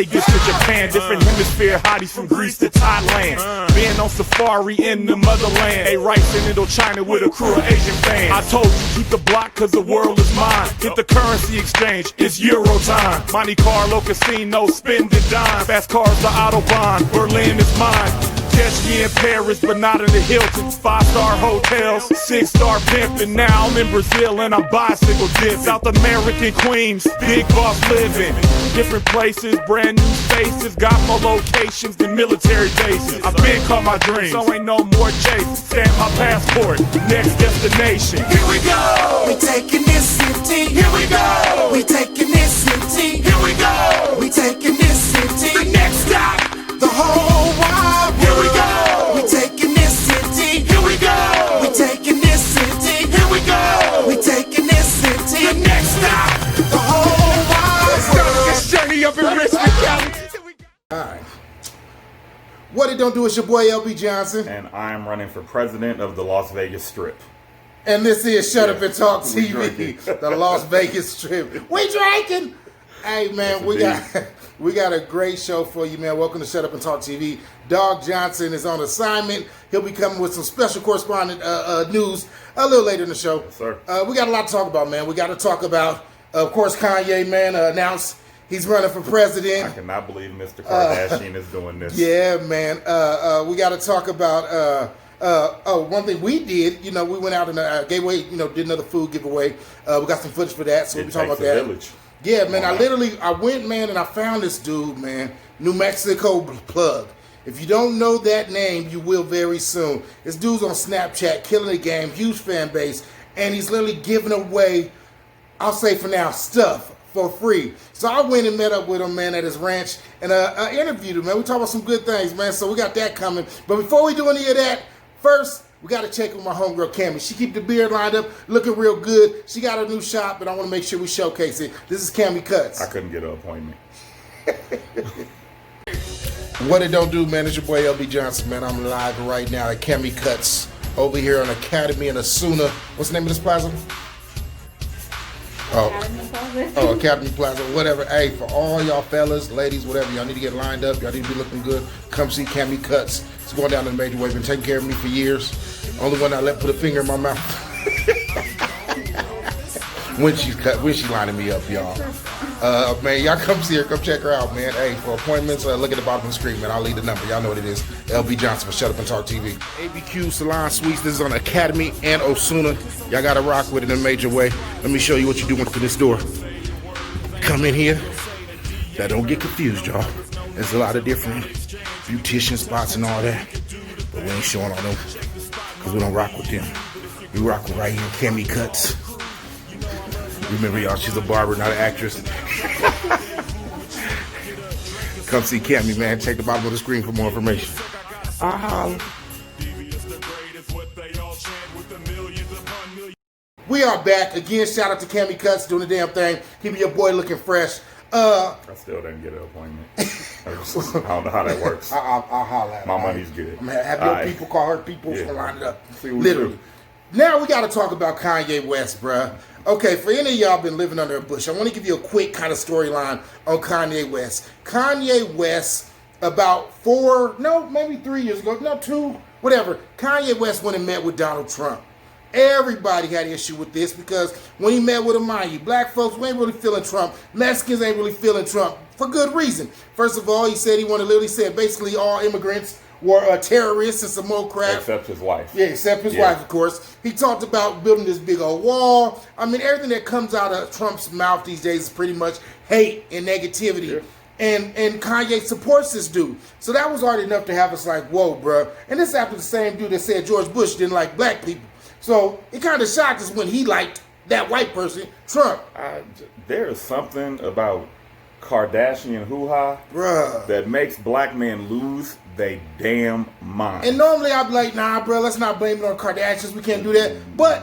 Vegas to Japan, different hemisphere hotties from Greece to Thailand. Being on safari in the motherland. A rice in Indochina with a crew of Asian fans. I told you, keep the block cause the world is mine. Hit the currency exchange, it's Euro time. Monte Carlo casino, spending dime. Fast cars to Autobahn, Berlin is mine. Catch me in Paris, but not in the Hilton. 5-star hotels, 6-star pimpin'. Now I'm in Brazil and I'm bicycle dipping. South American queens, big boss living. Different places, brand new faces. Got more locations than military bases. I've been caught my dreams, so ain't no more chasing. Stamp my passport, next destination. Here we go, we taking this city. Here we go, we taking this city. Here we go, we taking this city. The next stop, the whole wide world. Here we go, we taking this city. Here we go, we taking this city. Here we go, we taking this city. The next stop, the whole wide world. Let's start this journey up in Richmond County. Alright. What it don't do is your boy LB Johnson. And I'm running for president of the Las Vegas Strip. And this is Shut Up and Talk TV, the Las Vegas Strip. We drinking! Hey man, we got a great show for you, man. Welcome to Shut Up and Talk TV. Dog Johnson is on assignment. He'll be coming with some special correspondent news a little later in the show. Yes, sir. We got a lot to talk about, man. We got to talk about, of course, Kanye, man, announced he's running for president. I cannot believe Mr. Kardashian is doing this. Yeah, man. We got to talk about one thing we did. You know, we went out and gave away, did another food giveaway. We got some footage for that, so we'll be talking about that. Village. Yeah, man. I went, man, and I found this dude, man. New Mexico plug. If you don't know that name, you will very soon. This dude's on Snapchat, killing the game, huge fan base, and he's literally giving away, I'll say for now, stuff for free. So I went and met up with him, man, at his ranch, and I interviewed him, man. We talked about some good things, man, so we got that coming. But before we do any of that, first, we got to check with my homegirl, Cammy. She keep the beard lined up, looking real good. She got a new shop, but I want to make sure we showcase it. This is Cammy Cuts. I couldn't get an appointment. What it don't do, man, it's your boy LB Johnson, man. I'm live right now at Cammy Cuts over here on Academy in Asuna. What's the name of this plaza? Academy Plaza, whatever. Hey, for all y'all fellas, ladies, whatever, y'all need to get lined up. Y'all need to be looking good. Come see Cammy Cuts. It's going down in the major way. Been taking care of me for years. Only one I let put a finger in my mouth. when she lining me up, y'all. Man, y'all come see her. Come check her out, man. Hey, for appointments, look at the bottom of the screen, man. I'll leave the number. Y'all know what it is. LB Johnson for Shut Up and Talk TV. ABQ Salon Suites. This is on Academy and Osuna. Y'all got to rock with it in a major way. Let me show you what you're doing for this door. Come in here. Now, don't get confused, y'all. There's a lot of different beautician spots and all that. But we ain't showing all them because we don't rock with them. We rock with right here, Cammy Cuts. Remember, y'all, she's a barber, not an actress. Come see Cammy, man. Check the bottom of the screen for more information. We are back again. Shout out to Cammy Cuts doing the damn thing. Keeping your boy looking fresh. I still didn't get an appointment. I don't know how that works. I'll holler at her. My money's good. I'm gonna have your people call her people to line it up. Literally. Now we got to talk about Kanye West, bruh. Okay, for any of y'all been living under a bush, I want to give you a quick kind of storyline on Kanye West. Kanye West, about 3 years ago, Kanye West went and met with Donald Trump. Everybody had an issue with this because when he met with him, mind you, black folks, we ain't really feeling Trump. Mexicans ain't really feeling Trump for good reason. First of all, he said basically all immigrants were terrorists and some more crap. Except his wife. Yeah, except his wife, of course. He talked about building this big old wall. I mean, everything that comes out of Trump's mouth these days is pretty much hate and negativity. Yeah. And Kanye supports this dude. So that was already enough to have us like, whoa, bro. And this after the same dude that said George Bush didn't like black people. So it kind of shocked us when he liked that white person, Trump. There is something about Kardashian hoo-ha that makes black men lose they damn mind. And normally I'd be like, nah, bro, let's not blame it on Kardashians. We can't do that. But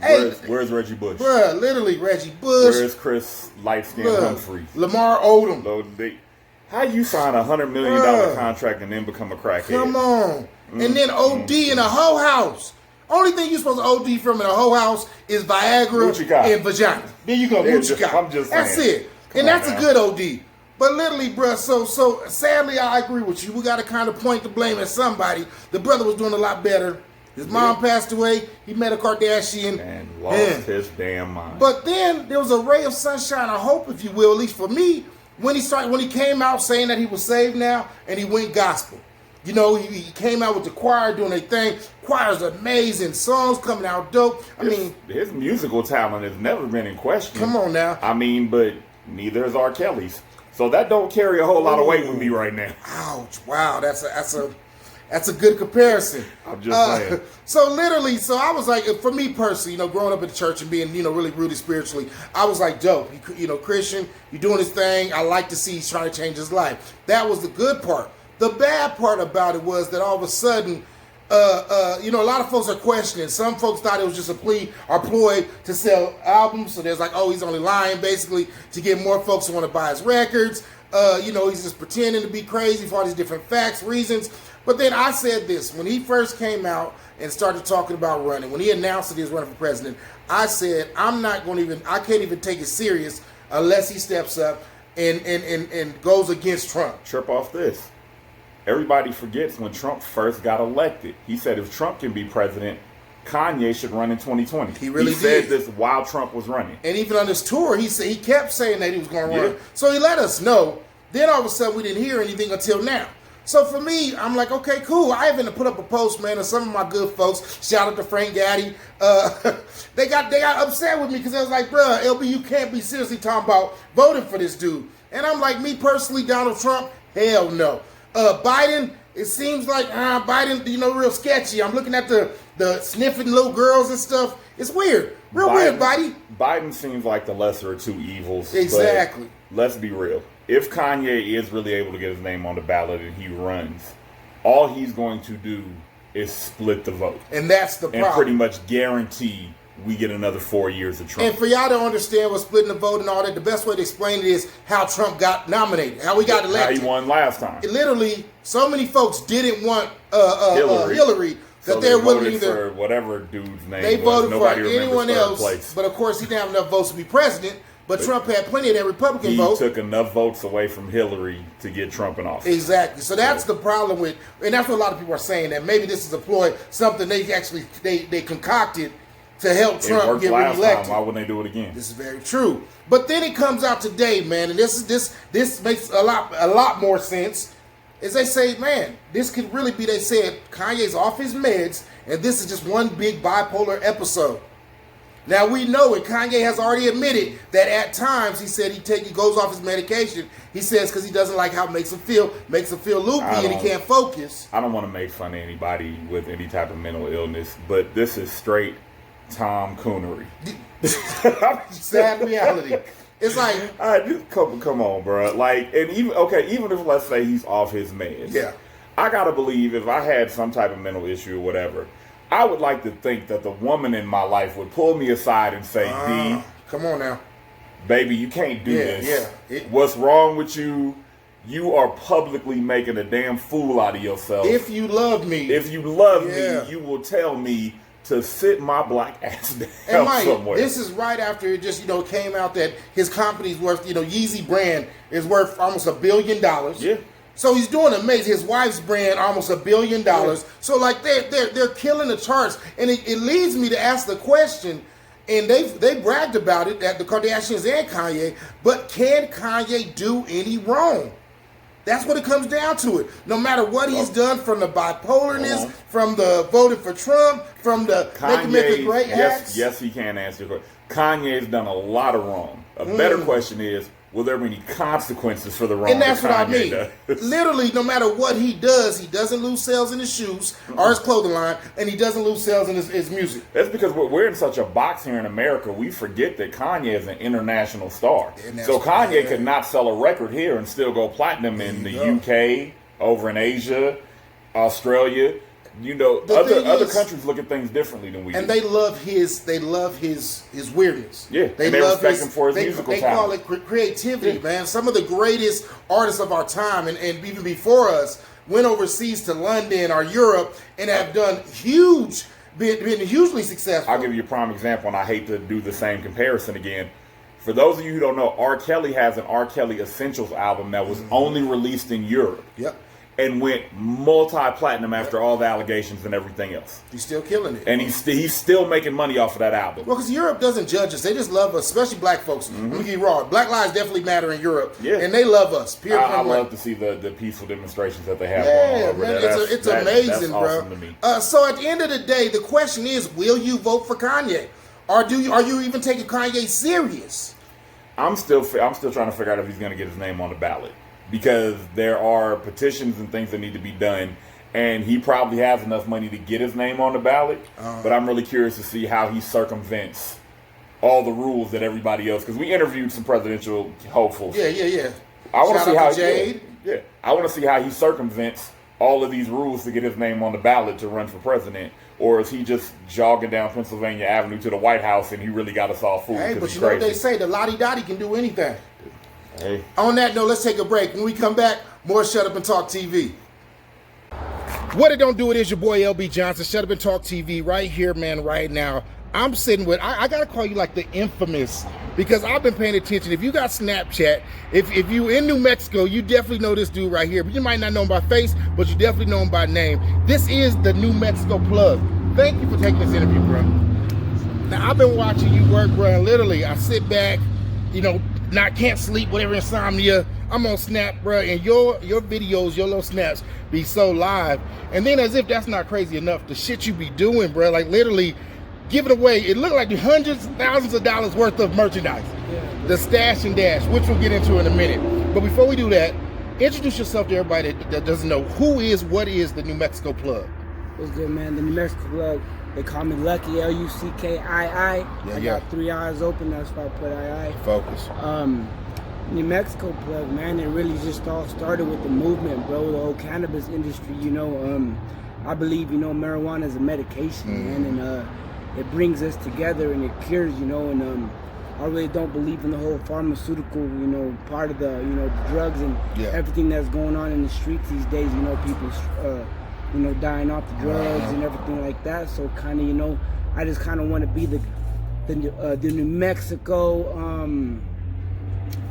hey, where's Reggie Bush? Bro, literally Reggie Bush. Where's Chris light-skinned Humphrey? Lamar Odom. How you sign a $100 million contract and then become a crackhead? Come on. And then OD in a whole house. Only thing you're supposed to OD from in a whole house is Viagra and vagina. There you go, I'm just saying. That's it. And that's a good OD. But literally, bruh, so sadly, I agree with you. We got to kind of point the blame at somebody. The brother was doing a lot better. His mom passed away. He met a Kardashian. And lost his damn mind. But then there was a ray of sunshine, I hope, if you will, at least for me, when he came out saying that he was saved now, and he went gospel. You know, he came out with the choir doing their thing. Choir's amazing. Songs coming out dope. His musical talent has never been in question. Come on now. I mean, but neither is R. Kelly's. So that don't carry a whole lot of weight with me right now. Ouch! Wow, that's a good comparison. I'm just saying. So literally, I was like, for me personally, you know, growing up in the church and being, you know, really rooted spiritually, I was like, dope. You know, Christian, you're doing his thing. I like to see he's trying to change his life. That was the good part. The bad part about it was that all of a sudden, you know, a lot of folks are questioning. Some folks thought it was just a plea or ploy to sell albums. So there's like, oh, he's only lying basically to get more folks who want to buy his records. You know, he's just pretending to be crazy for all these different facts, reasons. But then I said this, when he first came out and started talking about running, when he announced that he was running for president, I said, I can't even take it serious unless he steps up and goes against Trump. Trip off this. Everybody forgets when Trump first got elected. He said if Trump can be president, Kanye should run in 2020. He really said did. this while Trump was running. And even on his tour, he kept saying that he was going to run. So he let us know. Then all of a sudden, we didn't hear anything until now. So for me, I'm like, okay, cool. I even put up a post, man, and some of my good folks, shout out to Frank Gaddy, they got upset with me because they was like, bruh, LB, you can't be seriously talking about voting for this dude. And I'm like, me personally, Donald Trump, hell no. Biden, it seems like Biden, you know, real sketchy. I'm looking at the sniffing little girls and stuff. It's weird. Weird, Biden. Biden seems like the lesser of two evils. Exactly. But let's be real. If Kanye is really able to get his name on the ballot and he runs, all he's going to do is split the vote. And that's the problem. And pretty much guarantee we get another 4 years of Trump. And for y'all to understand what splitting the vote and all that, the best way to explain it is how Trump got nominated, how we got elected. How he won last time. Literally, so many folks didn't want Hillary that so they're they willing voted either. For whatever dude's name They was. voted Nobody for anyone else, place. but of course he didn't have enough votes to be president. But Trump had plenty of that Republican vote. He took enough votes away from Hillary to get Trump in office. Exactly. So that's the problem with, and that's what a lot of people are saying, that maybe this is a ploy, something they actually they concocted to help Trump get reelected. Why wouldn't they do it again? This is very true. But then it comes out today, man, and this makes a lot more sense. Is they say, man, this could really be, they said Kanye's off his meds, and this is just one big bipolar episode. Now we know it. Kanye has already admitted that at times he said he goes off his medication. He says because he doesn't like how it makes him feel loopy and he can't focus. I don't want to make fun of anybody with any type of mental illness, but this is straight Tom Coonery. Sad reality. It's like, come on, bro. Like, and even if let's say he's off his meds, yeah, I gotta believe if I had some type of mental issue or whatever, I would like to think that the woman in my life would pull me aside and say, D, come on now, baby, you can't do this. Yeah. What's wrong with you? You are publicly making a damn fool out of yourself. If you love me, me, you will tell me to sit my black ass down and Mike, somewhere. This is right after it just, came out that his company's worth, Yeezy brand is worth almost $1 billion. Yeah. So he's doing amazing. His wife's brand, almost $1 billion. Yeah. So like they're killing the charts. And it leads me to ask the question, and they bragged about it, that the Kardashians and Kanye, but can Kanye do any wrong? That's what it comes down to it. No matter what he's done, from the bipolarness, from the voting for Trump, from the Make America Great acts. Yes, he can answer your question. Kanye's done a lot of wrong. A better question is, will there be any consequences for the wrong? And that's what I mean. Does? Literally, no matter what he does, he doesn't lose sales in his shoes or his clothing line, and he doesn't lose sales in his music. That's because we're in such a box here in America. We forget that Kanye is an international star. So Kanye could not sell a record here and still go platinum in the UK, over in Asia, Australia. Other countries look at things differently than we do. And they love his weirdness. Yeah, they respect him for his musical talent. They call it creativity, man. Some of the greatest artists of our time, and even before us, went overseas to London or Europe and have done been hugely successful. I'll give you a prime example, and I hate to do the same comparison again. For those of you who don't know, R. Kelly has an R. Kelly Essentials album that was only released in Europe. Yep. And went multi-platinum after all the allegations and everything else. He's still killing it. And he's still making money off of that album. Well, because Europe doesn't judge us. They just love us, especially black folks. Let me get raw. Black lives definitely matter in Europe. Yeah. And they love us. I love to see the peaceful demonstrations that they have going on over man, there. it's amazing, that's bro. Awesome to me. So at the end of the day, the question is, will you vote for Kanye? Or are you even taking Kanye serious? I'm still trying to figure out if he's going to get his name on the ballot. Because there are petitions and things that need to be done, and he probably has enough money to get his name on the ballot. But I'm really curious to see how he circumvents all the rules that everybody else. Because we interviewed some presidential hopefuls. Yeah. I want to see how Jade. Yeah, I want to see how he circumvents all of these rules to get his name on the ballot to run for president. Or is he just jogging down Pennsylvania Avenue to the White House and he really got us all fooled? Hey, but you know what they say, the lottie-dottie can do anything. Hey. On that note, let's take a break. When we come back, more Shut Up and Talk TV. What it don't do, it is your boy LB Johnson. Shut Up and Talk TV right here, man, right now. I'm sitting with, I got to call you like the infamous, because I've been paying attention. If you got Snapchat, if you in New Mexico, you definitely know this dude right here. But you might not know him by face, but you definitely know him by name. This is the New Mexico Plug. Thank you for taking this interview, bro. Now, I've been watching you work, bro, and literally, I sit back, can't sleep, whatever, insomnia. I'm on Snap, bro, and your videos, your little snaps be so live. And then as if that's not crazy enough, the shit you be doing, bro, like literally giving away, it looked like hundreds, thousands of dollars worth of merchandise. Yeah. The Stash and Dash, which we'll get into in a minute. But before we do that, introduce yourself to everybody that doesn't know. What is the New Mexico Plug? What's good, man? The New Mexico Plug. They call me Lucky, L-U-C-K-I-I. I got 3 eyes open, that's why I put I-I. Focus. New Mexico Plug, man, it really just all started with the movement, bro, the whole cannabis industry, I believe, marijuana is a medication, man, and it brings us together and it cures, and I really don't believe in the whole pharmaceutical, part of the, drugs and everything that's going on in the streets these days, people, dying off the drugs and everything like that. So kind of, I just kind of want to be the New Mexico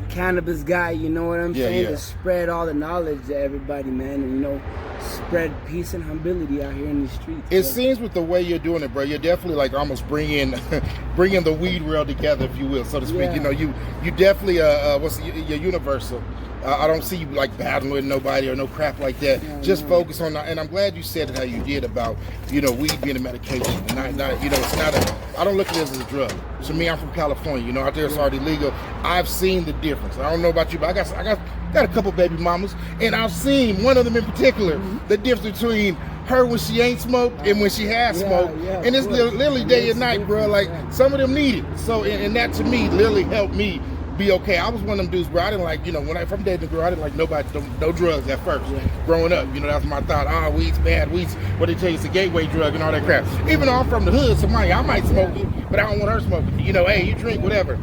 cannabis guy, you know what I'm saying? To spread all the knowledge to everybody, man, and spread peace and humility out here in the streets. It seems with the way you're doing it, bro, you're definitely like almost bringing the weed world together, if you will, so to speak. You definitely you're universal. I don't see you like battling with nobody or no crap like that. Just focus on that. And I'm glad you said it how you did about, weed being a medication. And not it's not I don't look at it as a drug. To me, I'm from California, out there it's already legal. I've seen the difference. I don't know about you, but I got a couple baby mamas, and I've seen one of them in particular, the difference between her when she ain't smoked and when she has smoked. And it's literally day and night, bro. Like, some of them need it. So, and that to me literally helped me be okay. I was one of them dudes, bro. I didn't like, if I'm dating a girl, I didn't like nobody, no drugs at first. Growing up, that was my thought. Weed's bad. Weed's, what they tell you, it's a gateway drug and all that crap. Even though I'm from the hood, somebody, I might smoke it, but I don't want her smoking it. Hey, you drink, whatever.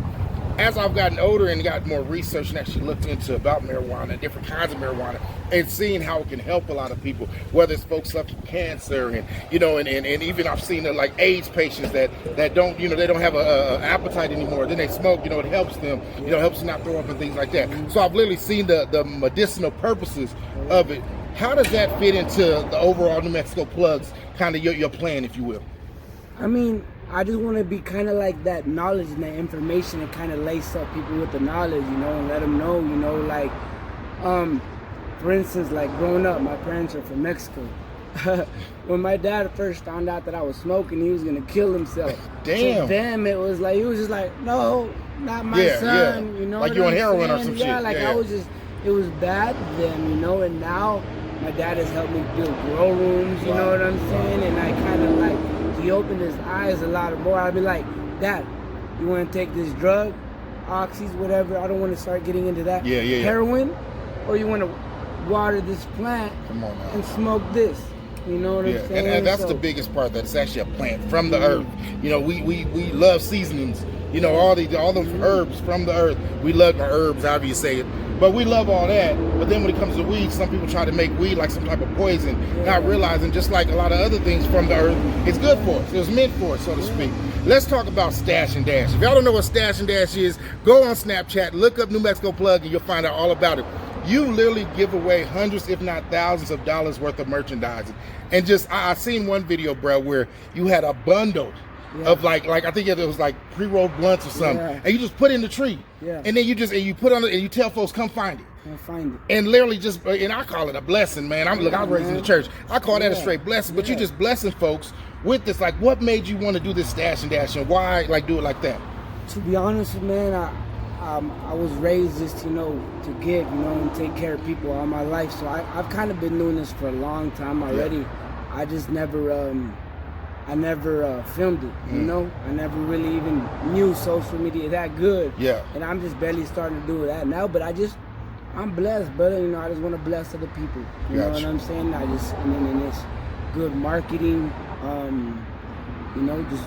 As I've gotten older and got more research and actually looked into about marijuana and different kinds of marijuana and seeing how it can help a lot of people, whether it's folks suffering from cancer and even I've seen like AIDS patients that don't, they don't have a appetite anymore. Then they smoke, it helps them, helps them not throw up and things like that. So I've literally seen the medicinal purposes of it. How does that fit into the overall New Mexico Plugs, kind of your plan, if you will? I mean, I just want to be kind of like that knowledge and that information and kind of lace up people with the knowledge, and let them know, for instance, like growing up, my parents are from Mexico. When my dad first found out that I was smoking, he was going to kill himself. Damn. To them, it was like, he was just like, no, not my son, Like you on heroin or some shit. I was just, it was bad to them, and now my dad has helped me build grow rooms, you know what I'm saying, and I kind of like, he opened his eyes a lot more. I'd be like, Dad, you want to take this drug, oxys, whatever? I don't want to start getting into that. Heroin, or you want to water this plant and smoke this? You know what I'm saying? And that's the biggest part, that it's actually a plant from the earth. We love seasonings You know, all them herbs from the earth. We love the herbs, however you say it. But we love all that. But then when it comes to weed, some people try to make weed like some type of poison, not realizing just like a lot of other things from the earth, it's good for us. It was meant for us, so to speak. Let's talk about Stash and Dash. If y'all don't know what Stash and Dash is, go on Snapchat, look up New Mexico Plug, and you'll find out all about it. You literally give away hundreds, if not thousands of dollars worth of merchandising. And just, I seen one video, bro, where you had a bundle of like I think it was like pre-rolled blunts or something, and you just put it in the tree, and then you put on it and you tell folks come find it. And literally just, and I call it a blessing, man. I was raised in the church. I call that a straight blessing. But you just blessing folks with this. Like, what made you want to do this Stash and Dash, and why like do it like that? To be honest, man, I was raised just to give, and take care of people all my life. So I've kind of been doing this for a long time already. I just never filmed it, I never really even knew social media that good. And I'm just barely starting to do that now, but I'm blessed, brother. I just want to bless other people. You know what I'm saying? And it's good marketing. Just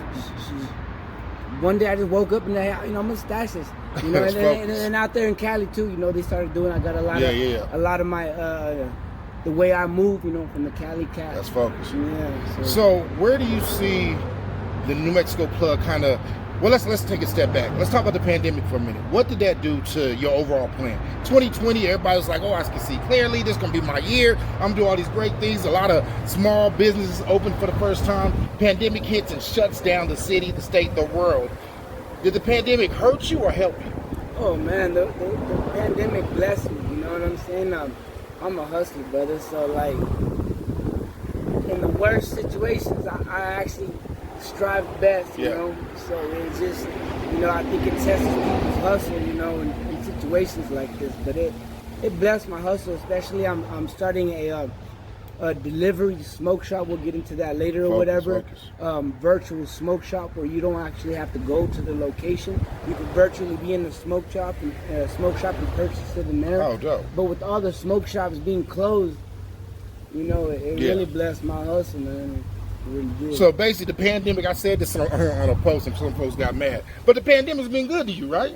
one day I just woke up and I'm a stash this. And out there in Cali too, they started doing. I got a lot of my the way I move, from the Cali cat. That's focused. Yeah. So where do you see the New Mexico Plug kind of? Well, let's take a step back. Let's talk about the pandemic for a minute. What did that do to your overall plan? 2020, everybody was like, oh, I can see clearly. This is going to be my year. I'm doing all these great things. A lot of small businesses open for the first time. Pandemic hits and shuts down the city, the state, the world. Did the pandemic hurt you or help you? Oh, man, the pandemic blessed me. You know what I'm saying? I'm a hustler, brother. So, like, in the worst situations, I actually strive best, you know. So it's just, I think it tests people's hustle, in situations like this. But it blessed my hustle, especially I'm starting a delivery smoke shop. We'll get into that later or whatever. Virtual smoke shop where you don't actually have to go to the location. You can virtually be in the smoke shop and purchase it in there. Oh, dope. But with all the smoke shops being closed, it really blessed my hustle, man. Really good. So basically, the pandemic, I said this on a post and some folks got mad, but the pandemic's been good to you, right?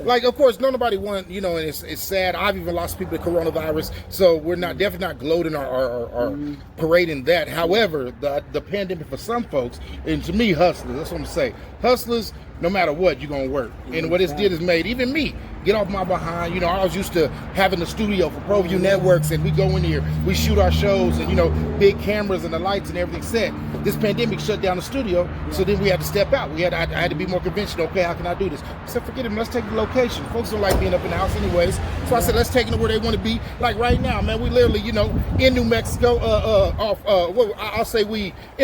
Like, of course, nobody want, and it's sad. I've even lost people to coronavirus, so we're definitely not gloating or parading that. However, the pandemic for some folks, and to me, hustlers, that's what I'm saying. Hustlers, no matter what, you're going to work. And what this did is made even me get off my behind. I was used to having a studio for ProView Networks, and we go in here, we shoot our shows, and big cameras and the lights and everything set. This pandemic shut down the studio, so then we had to step out. I had to be more conventional. Okay, how can I do this? I said, forget it, let's take the location. Folks don't like being up in the house anyways. So I said, let's take them where they want to be. Like right now, man, we literally, in New Mexico, I'll say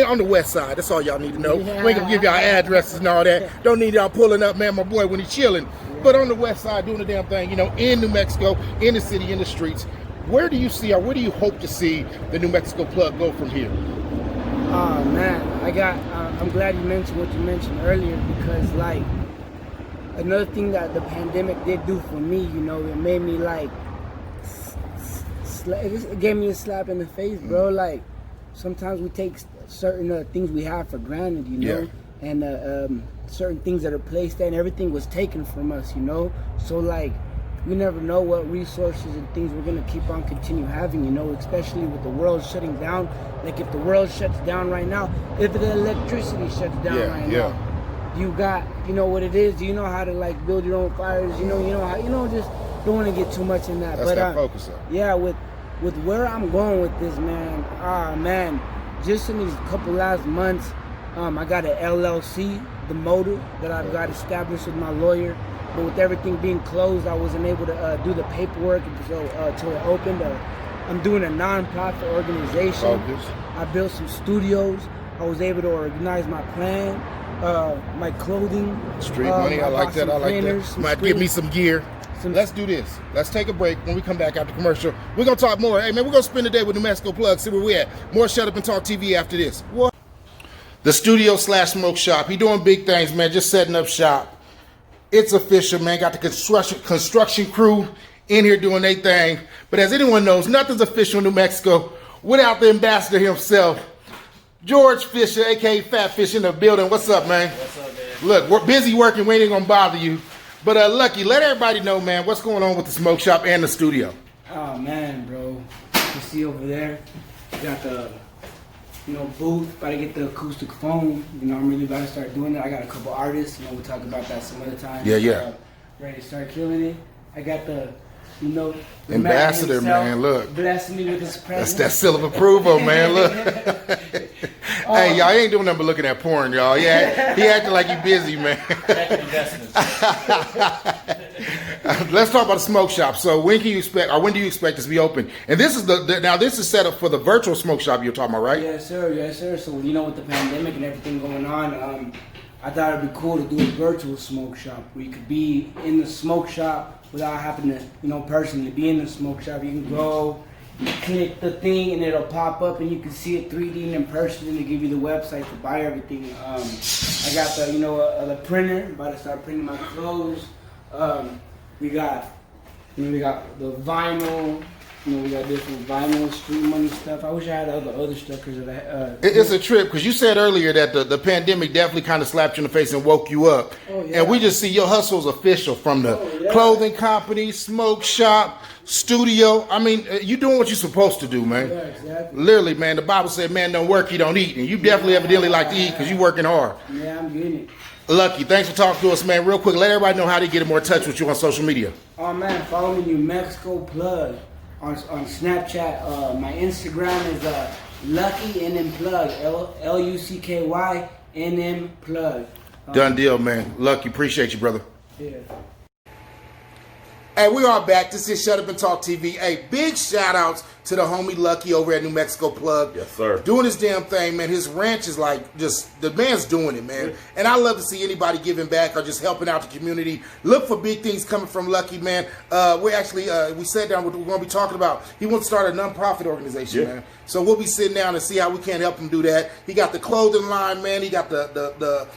on the west side. That's all y'all need to know. We ain't gonna give y'all addresses and all that. Don't need y'all pulling up, man, my boy, when he's chilling. But on the west side, doing the damn thing, in New Mexico, in the city, in the streets. Where do you see, or where do you hope to see the New Mexico Plug go from here? Oh, man, I'm glad you mentioned what you mentioned earlier, because, like, another thing that the pandemic did do for me, it made me, like, it gave me a slap in the face, bro. Like, sometimes we take certain things we have for granted, and certain things that are placed there, and everything was taken from us, So, like, we never know what resources and things we're going to keep on continue having, especially with the world shutting down. Like, if the world shuts down right now, if the electricity shuts down now, you got, what it is, you know how to, like, build your own fires, just don't want to get too much in that. That's that focus up. Yeah, with where I'm going with this, man, just in these couple last months, I got an LLC, the motor that I've got established with my lawyer. But with everything being closed, I wasn't able to do the paperwork until it opened. I'm doing a non-profit organization. I built some studios. I was able to organize my plan, my clothing. Street money, I like that. Might give me some gear. Let's do this. Let's take a break. When we come back after commercial, we're going to talk more. Hey, man, we're going to spend the day with New Mexico Plug, see where we at. More Shut Up and Talk TV after this. What? The studio / smoke shop. He doing big things, man, just setting up shop. It's official, man. Got the construction crew in here doing their thing. But as anyone knows, nothing's official in New Mexico without the ambassador himself, George Fisher, aka Fat Fish, in the building. What's up, man? What's up, man? Look, we're busy working. We ain't gonna bother you. But Lucky, let everybody know, man, what's going on with the smoke shop and the studio. Oh man, bro. You see over there, got the booth, about to get the acoustic foam. I'm really about to start doing it. I got a couple artists, we'll talk about that some other time. Yeah. Ready to start killing it. I got the Ambassador, himself man, look. blessing me with his presence. That's that seal of approval, man, look. Hey, y'all ain't doing nothing but looking at porn, y'all. Yeah, he acting like he busy, man. Let's talk about the smoke shop. So when do you expect this to be open? And this is this is set up for the virtual smoke shop you're talking about, right? Yes, sir. So with the pandemic and everything going on, I thought it'd be cool to do a virtual smoke shop where you could be in the smoke shop without having to, personally be in the smoke shop. You can go, you click the thing, and it'll pop up, and you can see it 3D in person, and they give you the website to buy everything. I got the printer, about to start printing my clothes. We got the vinyl. We got different vinyl, street money stuff. I wish I had other stuff because it's a trip because you said earlier that the pandemic definitely kind of slapped you in the face and woke you up. Oh, yeah. And we just see your hustle's official from the clothing company, smoke shop, studio. I mean, you doing what you're supposed to do, man. Yeah, exactly. Literally, man. The Bible said, "Man, don't work, you don't eat," and you definitely evidently like to eat because you working hard. Yeah, I'm getting it. Lucky, thanks for talking to us, man. Real quick, let everybody know how to get in more touch with you on social media. Oh man, follow me, New Mexico Plug. On Snapchat, my Instagram is Lucky NM Plug, LUCKY NM Plug. Done deal, man. Lucky, appreciate you, brother. Yeah. Hey, we are back. This is Shut Up and Talk TV. Hey, big shout outs to the homie Lucky over at New Mexico Plug. Yes, sir. Doing his damn thing, man. His ranch is like the man's doing it, man. And I love to see anybody giving back or just helping out the community. Look for big things coming from Lucky, man. We sat down, we're going to be talking about, he wants to start a nonprofit organization, man. So we'll be sitting down and see how we can help him do that. He got the clothing line, man. He got the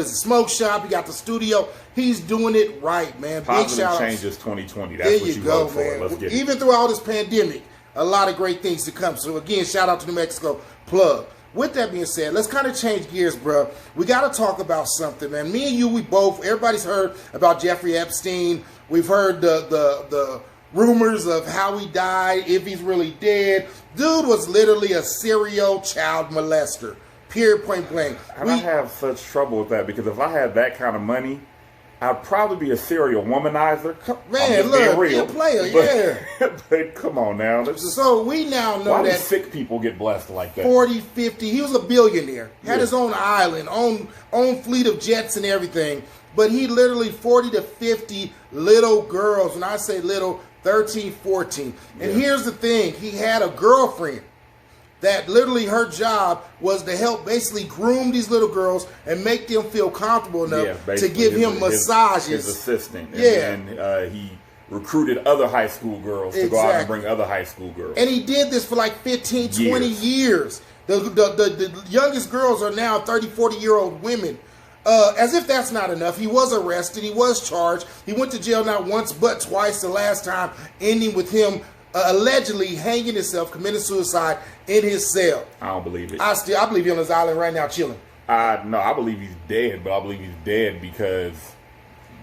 smoke shop. He got the studio. He's doing it right, man. Positive big shout changes 2020. That's what you go, vote man. for. Let's get Even through all this pandemic, a lot of great things to come. So again, shout out to New Mexico Plug. With that being said, let's kind of change gears, bro. We got to talk about something, man. Me and you, everybody's heard about Jeffrey Epstein. We've heard the rumors of how he died, if he's really dead. Dude was literally a serial child molester. Period, point blank. And I have such trouble with that because if I had that kind of money, I'd probably be a serial womanizer. Man, look, be a player, But come on now. So we now know why that do sick people get blessed like that? 40, 50, he was a billionaire. Had his own island, own fleet of jets and everything. But he literally 40 to 50 little girls. When I say little, 13, 14. And here's the thing. He had a girlfriend that literally her job was to help basically groom these little girls and make them feel comfortable enough to give him massages. His assistant. And he recruited other high school girls to go out and bring other high school girls. And he did this for like 15, 20 years. The youngest girls are now 30, 40-year-old women. As if that's not enough, he was arrested. He was charged. He went to jail not once but twice, the last time ending with him allegedly hanging himself, committing suicide in his cell. I don't believe it. I believe he's on his island right now chilling. No, I believe he's dead, but I believe he's dead because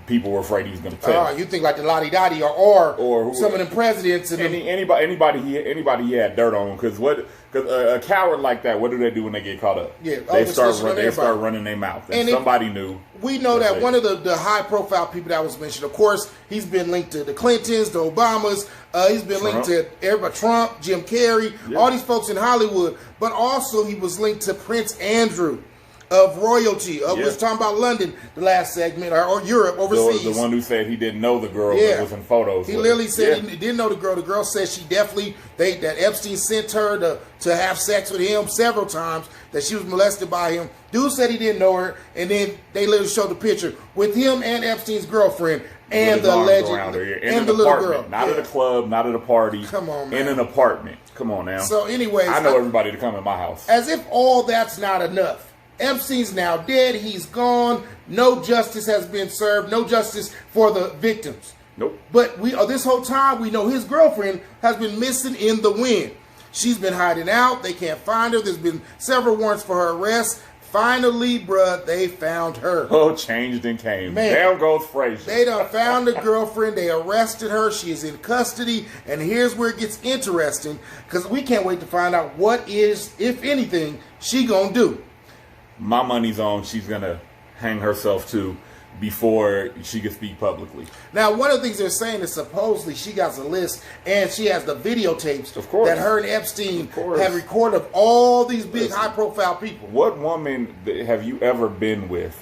people were afraid he was going to tell. You think like the Lottie Dottie or some of them presidents and anybody he had dirt on? Because a coward like that, what do they do when they get caught up? Yeah, they start running their mouth, and somebody knew. We know that one of the high profile people that was mentioned, of course, he's been linked to the Clintons, the Obamas. He's been linked to everybody, Trump, Jim Carrey, all these folks in Hollywood. But also he was linked to Prince Andrew of royalty. We was talking about London the last segment, or Europe, overseas. The one who said he didn't know the girl that was in photos. He literally said he didn't know the girl. The girl said she definitely, that Epstein sent her to have sex with him several times, that she was molested by him. Dude said he didn't know her, and then they literally showed the picture with him and Epstein's girlfriend and the alleged and the little girl. Not at a club, not at a party. Come on, man. In an apartment. Come on now. So anyways, I know everybody to come in my house. As if all that's not enough. Epstein's now dead. He's gone. No justice has been served. No justice for the victims. Nope. But this whole time we know his girlfriend has been missing in the wind. She's been hiding out. They can't find her. There's been several warrants for her arrest. Finally, bruh, they found her. Oh, changed and came. Man, there goes Frazier. They done found the girlfriend. They arrested her. She is in custody. And here's where it gets interesting, because we can't wait to find out what is, if anything, she gonna do. My money's on she's gonna hang herself too before she can speak publicly. Now, one of the things they're saying is supposedly she got a list and she has the videotapes Of course. that her and Epstein have recorded of all these big high-profile people. What woman have you ever been with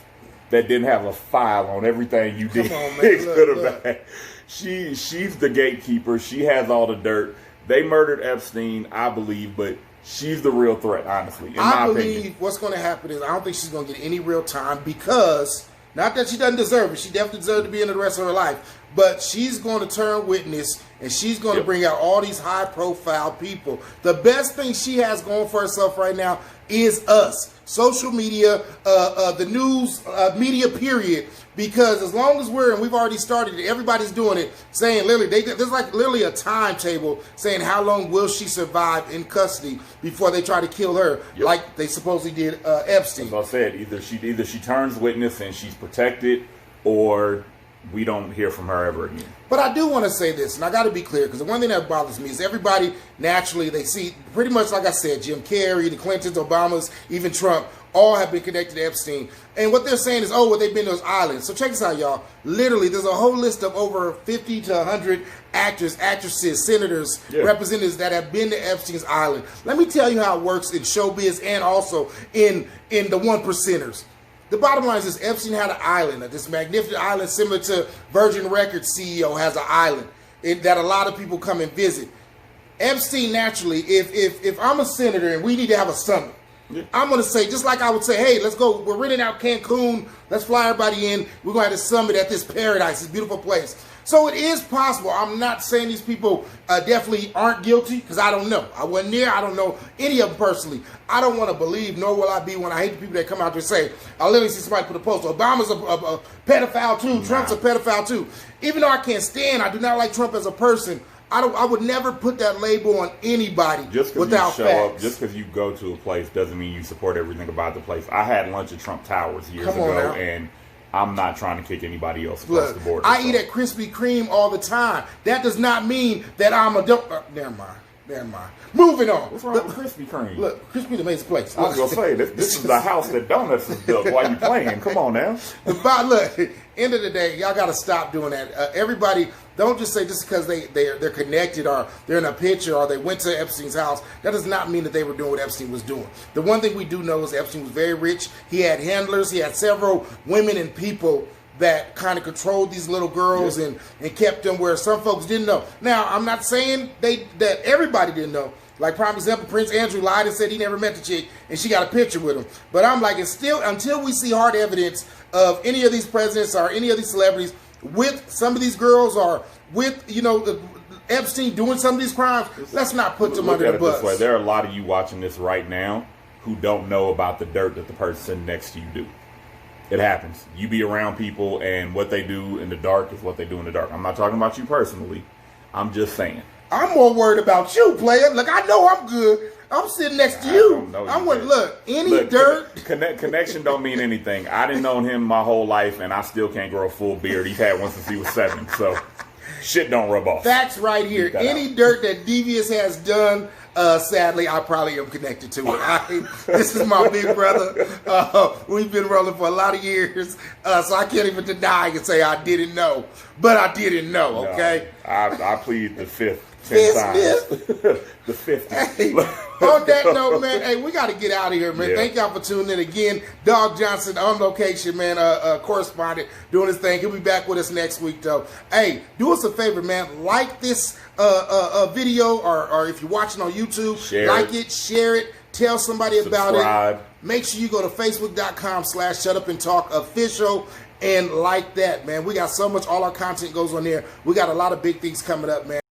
that didn't have a file on everything you did? Come on, man. Good or Look. bad? She's the gatekeeper. She has all the dirt. They murdered Epstein, I believe, but she's the real threat, honestly, in my I opinion. believe what's going to happen is I don't think she's going to get any real time, because, not that she doesn't deserve it, she definitely deserves to be in the rest of her life, but she's going to turn witness and she's going to bring out all these high-profile people. The best thing she has going for herself right now is us. Social media, the news, media, period. Because as long as we've already started it, everybody's doing it, saying literally, there's like literally a timetable saying how long will she survive in custody before they try to kill her, like they supposedly did Epstein. As I said, either she turns witness and she's protected, or we don't hear from her ever again. But I do want to say this, and I got to be clear, because the one thing that bothers me is everybody, naturally, they see, pretty much like I said, Jim Carrey, the Clintons, Obamas, even Trump, all have been connected to Epstein. And what they're saying is, oh, well, they've been to those islands. So check this out, y'all. Literally, there's a whole list of over 50 to 100 actors, actresses, senators, representatives that have been to Epstein's island. Let me tell you how it works in showbiz and also in the one percenters. The bottom line is this: Epstein had an island, this magnificent island similar to Virgin Records CEO has an island that a lot of people come and visit. Epstein, naturally, if I'm a senator and we need to have a summit, I'm going to say, just like I would say, hey, let's go, we're renting out Cancun, let's fly everybody in, we're going to have a summit at this paradise, this beautiful place. So it is possible. I'm not saying these people definitely aren't guilty, because I don't know. I wasn't there. I don't know any of them personally. I don't want to believe, nor will I be when I hate the people that come out there and say, I literally see somebody put a post, Obama's a pedophile too, Trump's a pedophile too. Even though I can't stand, I do not like Trump as a person, I would never put that label on anybody without facts. Just because you go to a place doesn't mean you support everything about the place. I had lunch at Trump Towers years ago, and I'm not trying to kick anybody else across the border. I eat at Krispy Kreme all the time. That does not mean that I'm a never mind. Moving on. What's wrong with Krispy Kreme? Look, Krispy's an amazing place. I was going to say, this is the house that donuts is built while you playing. Come on now. Look, end of the day, y'all got to stop doing that. Everybody, don't just say just because they're connected or they're in a picture or they went to Epstein's house. That does not mean that they were doing what Epstein was doing. The one thing we do know is Epstein was very rich. He had handlers. He had several women and people that kind of controlled these little girls and kept them where some folks didn't know. Now, I'm not saying that everybody didn't know. Like, prime example, Prince Andrew lied and said he never met the chick, and she got a picture with him. But I'm like, it's still, until we see hard evidence of any of these presidents or any of these celebrities with some of these girls or with, Epstein doing some of these crimes, let's not put them under the bus. This way. There are a lot of you watching this right now who don't know about the dirt that the person next to you do. It happens. You be around people, and what they do in the dark is what they do in the dark. I'm not talking about you personally. I'm just saying. I'm more worried about you, player. Look, I know I'm good. I'm sitting next to you. Dirt. Connection don't mean anything. I didn't know him my whole life, and I still can't grow a full beard. He's had one since he was 7, so shit don't rub off. Facts right here. Any dirt that Devious has done, sadly, I probably am connected to it. This is my big brother. We've been rolling for a lot of years, so I can't even deny and say I didn't know. But I didn't know, okay? No, I plead the fifth. 10 times. The 50. Hey, on that note, man, hey, we got to get out of here, man. Yeah. Thank y'all for tuning in again. Dog Johnson on location, man, correspondent, doing his thing. He'll be back with us next week, though. Hey, do us a favor, man. Like this video, or if you're watching on YouTube, like it, share it, tell somebody about it. Make sure you go to facebook.com/shutupandtalkofficial and like that, man. We got so much. All our content goes on there. We got a lot of big things coming up, man.